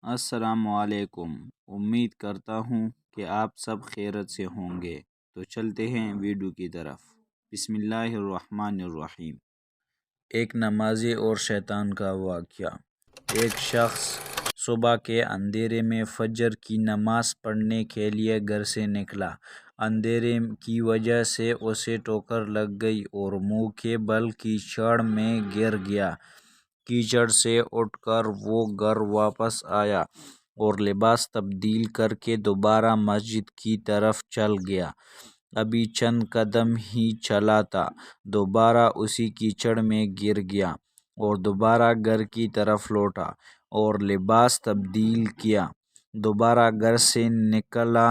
السلام علیکم۔ امید کرتا ہوں کہ آپ سب خیریت سے ہوں گے۔ تو چلتے ہیں ویڈیو کی طرف۔ بسم اللہ الرحمن الرحیم۔ ایک نمازی اور شیطان کا واقعہ۔ ایک شخص صبح کے اندھیرے میں فجر کی نماز پڑھنے کے لیے گھر سے نکلا۔ اندھیرے کی وجہ سے اسے ٹھوکر لگ گئی اور منہ کے بل کیچڑ میں گر گیا۔ کیچڑ سے اٹھ کر وہ گھر واپس آیا اور لباس تبدیل کر کے دوبارہ مسجد کی طرف چل گیا۔ ابھی چند قدم ہی چلا تھا، دوبارہ اسی کیچڑ میں گر گیا اور دوبارہ گھر کی طرف لوٹا اور لباس تبدیل کیا۔ دوبارہ گھر سے نکلا۔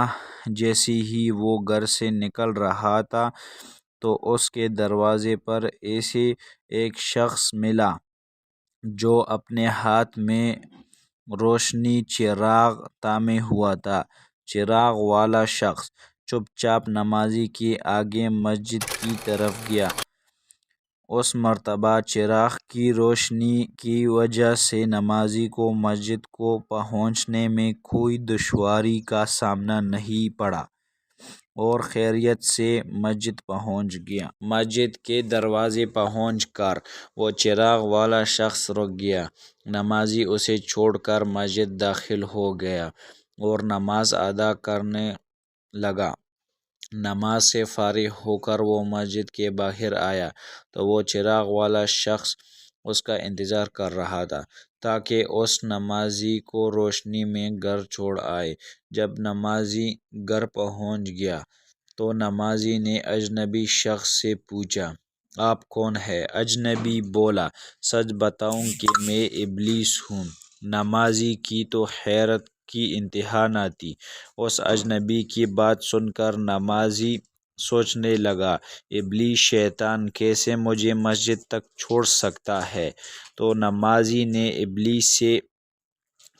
جیسے ہی وہ گھر سے نکل رہا تھا تو اس کے دروازے پر ایسے ایک شخص ملا جو اپنے ہاتھ میں روشنی چراغ تھامے ہوا تھا۔ چراغ والا شخص چپ چاپ نمازی کے آگے مسجد کی طرف گیا۔ اس مرتبہ چراغ کی روشنی کی وجہ سے نمازی کو مسجد کو پہنچنے میں کوئی دشواری کا سامنا نہیں پڑا اور خیریت سے مسجد پہنچ گیا۔ مسجد کے دروازے پہنچ کر وہ چراغ والا شخص رک گیا۔ نمازی اسے چھوڑ کر مسجد داخل ہو گیا اور نماز ادا کرنے لگا۔ نماز سے فارغ ہو کر وہ مسجد کے باہر آیا تو وہ چراغ والا شخص اس کا انتظار کر رہا تھا تاکہ اس نمازی کو روشنی میں گھر چھوڑ آئے۔ جب نمازی گھر پہنچ گیا تو نمازی نے اجنبی شخص سے پوچھا، آپ کون ہیں؟ اجنبی بولا، سچ بتاؤں کہ میں ابلیس ہوں۔ نمازی کی تو حیرت کی انتہا نہ تھی۔ اس اجنبی کی بات سن کر نمازی سوچنے لگا، ابلیس شیطان کیسے مجھے مسجد تک چھوڑ سکتا ہے؟ تو نمازی نے ابلیس سے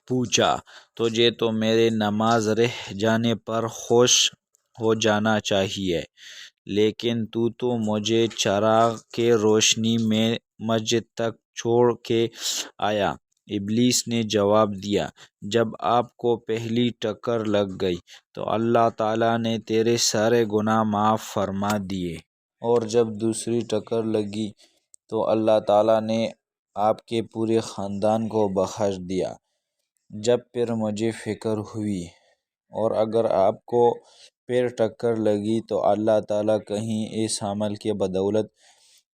پوچھا، تجھے تو میرے نماز رہ جانے پر خوش ہو جانا چاہیے، لیکن تو مجھے چراغ کے روشنی میں مسجد تک چھوڑ کے آیا۔ ابلیس نے جواب دیا، جب آپ کو پہلی ٹکر لگ گئی تو اللہ تعالیٰ نے تیرے سارے گناہ معاف فرما دیے، اور جب دوسری ٹکر لگی تو اللہ تعالیٰ نے آپ کے پورے خاندان کو بخش دیا۔ جب پھر مجھے فکر ہوئی، اور اگر آپ کو پھر ٹکر لگی تو اللہ تعالیٰ کہیں اس عمل کے بدولت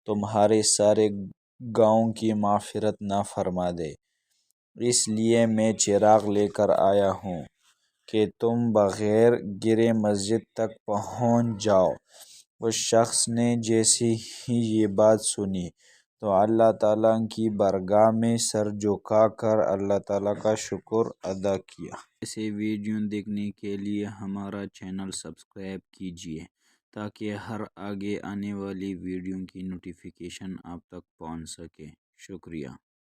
تمہارے سارے گناہوں کی مغفرت نہ فرما دے، اس لیے میں چراغ لے کر آیا ہوں کہ تم بغیر گرے مسجد تک پہنچ جاؤ۔ اس شخص نے جیسے ہی یہ بات سنی تو اللہ تعالیٰ کی بارگاہ میں سر جھکا کر اللہ تعالیٰ کا شکر ادا کیا۔ ایسے ویڈیو دیکھنے کے لیے ہمارا چینل سبسکرائب کیجیے تاکہ ہر آگے آنے والی ویڈیو کی نوٹیفیکیشن آپ تک پہنچ سکے۔ شکریہ۔